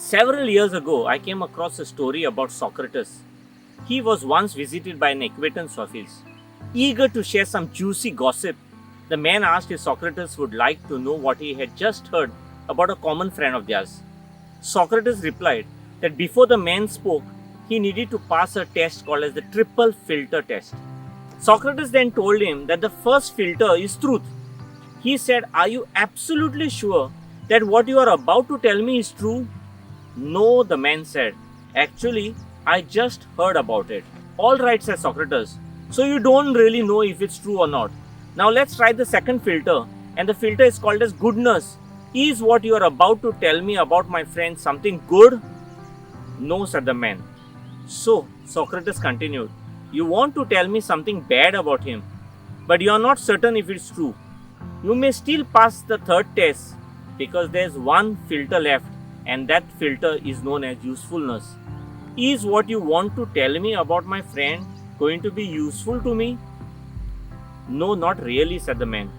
Several years ago, I came across a story about Socrates. He was once visited by an acquaintance of his. Eager to share some juicy gossip, the man asked if Socrates would like to know what he had just heard about a common friend of theirs. Socrates replied that before the man spoke, he needed to pass a test called as the triple filter test. Socrates then told him that the first filter is truth. He said, "Are you absolutely sure that what you are about to tell me is true?" "No," the man said. "Actually, I just heard about it." "All right," said Socrates. "So you don't really know if it's true or not. Now let's try the second filter, and the filter is called as goodness. Is what you are about to tell me about my friend something good?" "No," said the man. "So," Socrates continued, "you want to tell me something bad about him, but you are not certain if it's true. You may still pass the third test because there's one filter left, and that filter is known as usefulness. Is what you want to tell me about my friend going to be useful to me?" "No, not really," said the man.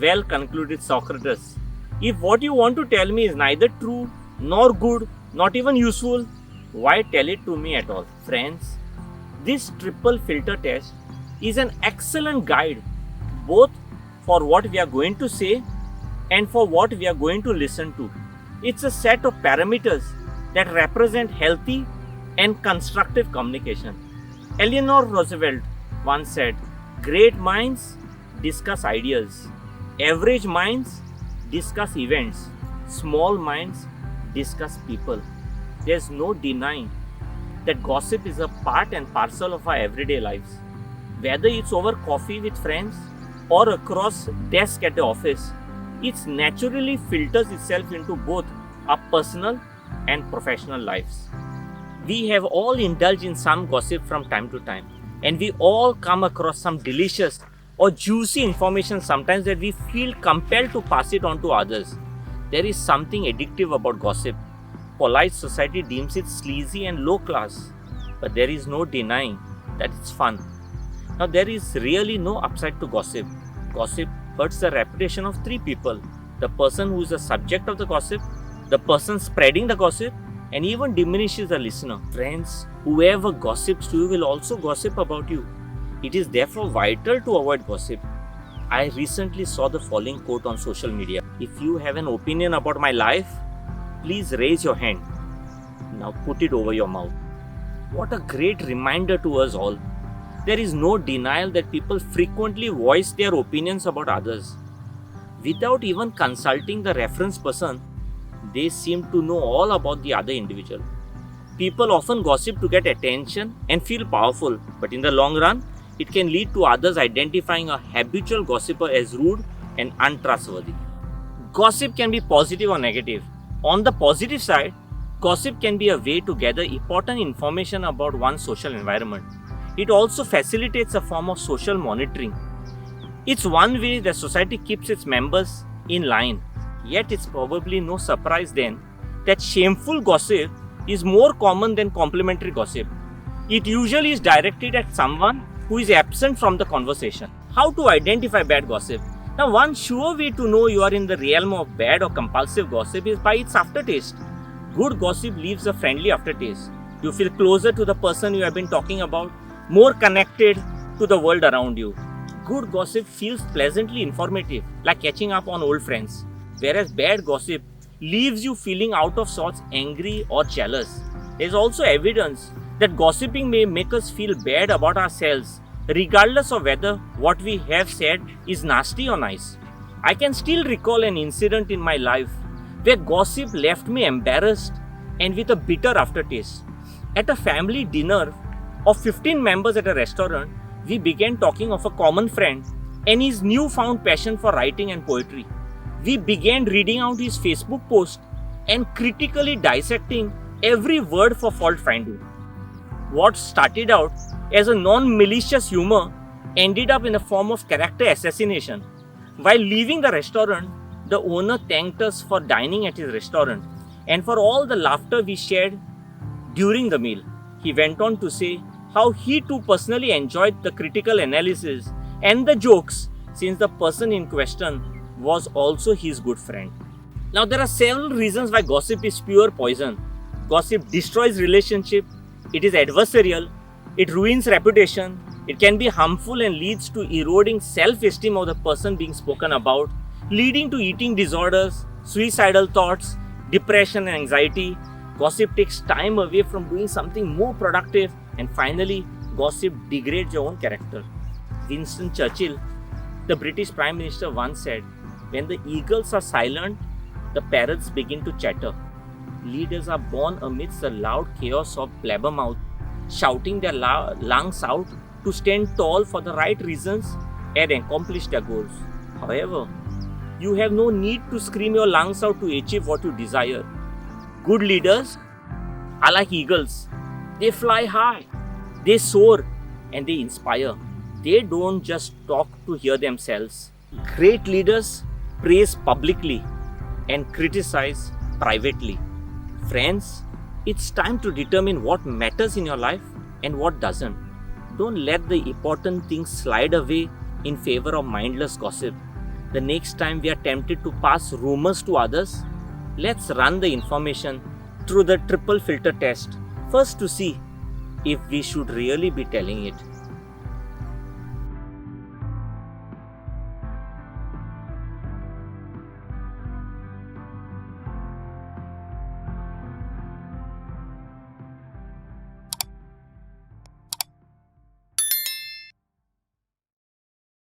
"Well," concluded Socrates, "if what you want to tell me is neither true nor good, not even useful, why tell it to me at all?" Friends, this triple filter test is an excellent guide both for what we are going to say and for what we are going to listen to. It's a set of parameters that represent healthy and constructive communication. Eleanor Roosevelt once said, "Great minds discuss ideas. Average minds discuss events. Small minds discuss people." There's no denying that gossip is a part and parcel of our everyday lives. Whether it's over coffee with friends or across desk at the office, it naturally filters itself into both our personal and professional lives. We have all indulged in some gossip from time to time, and we all come across some delicious or juicy information sometimes that we feel compelled to pass it on to others. There is something addictive about gossip. Polite society deems it sleazy and low class, but there is no denying that it's fun. Now, there is really no upside to gossip. Gossip hurts the reputation of three people: the person who is the subject of the gossip, the person spreading the gossip, and even diminishes the listener. Friends, whoever gossips to you will also gossip about you. It is therefore vital to avoid gossip. I recently saw the following quote on social media: "If you have an opinion about my life, please raise your hand. Now put it over your mouth." What a great reminder to us all. There is no denial that people frequently voice their opinions about others. Without even consulting the reference person, they seem to know all about the other individual. People often gossip to get attention and feel powerful, but in the long run, it can lead to others identifying a habitual gossiper as rude and untrustworthy. Gossip can be positive or negative. On the positive side, gossip can be a way to gather important information about one's social environment. It also facilitates a form of social monitoring. It's one way that society keeps its members in line. Yet it's probably no surprise then that shameful gossip is more common than complimentary gossip. It usually is directed at someone who is absent from the conversation. How to identify bad gossip? Now, one sure way to know you are in the realm of bad or compulsive gossip is by its aftertaste. Good gossip leaves a friendly aftertaste. You feel closer to the person you have been talking about, more connected to the world around you. Good gossip feels pleasantly informative, like catching up on old friends. Whereas bad gossip leaves you feeling out of sorts, angry or jealous. There is also evidence that gossiping may make us feel bad about ourselves, regardless of whether what we have said is nasty or nice. I can still recall an incident in my life where gossip left me embarrassed and with a bitter aftertaste. At a family dinner of 15 members at a restaurant, we began talking of a common friend and his newfound passion for writing and poetry. We began reading out his Facebook post and critically dissecting every word for fault finding. What started out as a non-malicious humor ended up in a form of character assassination. While leaving the restaurant, the owner thanked us for dining at his restaurant and for all the laughter we shared during the meal. He went on to say how he too personally enjoyed the critical analysis and the jokes, since the person in question was also his good friend. Now, there are several reasons why gossip is pure poison. Gossip destroys relationship. It is adversarial. It ruins reputation. It can be harmful and leads to eroding self-esteem of the person being spoken about, leading to eating disorders, suicidal thoughts, depression and anxiety. Gossip takes time away from doing something more productive, and finally, gossip degrades your own character. Winston Churchill, the British Prime Minister, once said, "When the eagles are silent, the parrots begin to chatter." Leaders are born amidst the loud chaos of blabbermouth, shouting their lungs out to stand tall for the right reasons and accomplish their goals. However, you have no need to scream your lungs out to achieve what you desire. Good leaders are like eagles. They fly high, they soar, and they inspire. They don't just talk to hear themselves. Great leaders praise publicly and criticize privately. Friends, it's time to determine what matters in your life and what doesn't. Don't let the important things slide away in favor of mindless gossip. The next time we are tempted to pass rumors to others, let's run the information through the triple filter test. First, to see if we should really be telling it.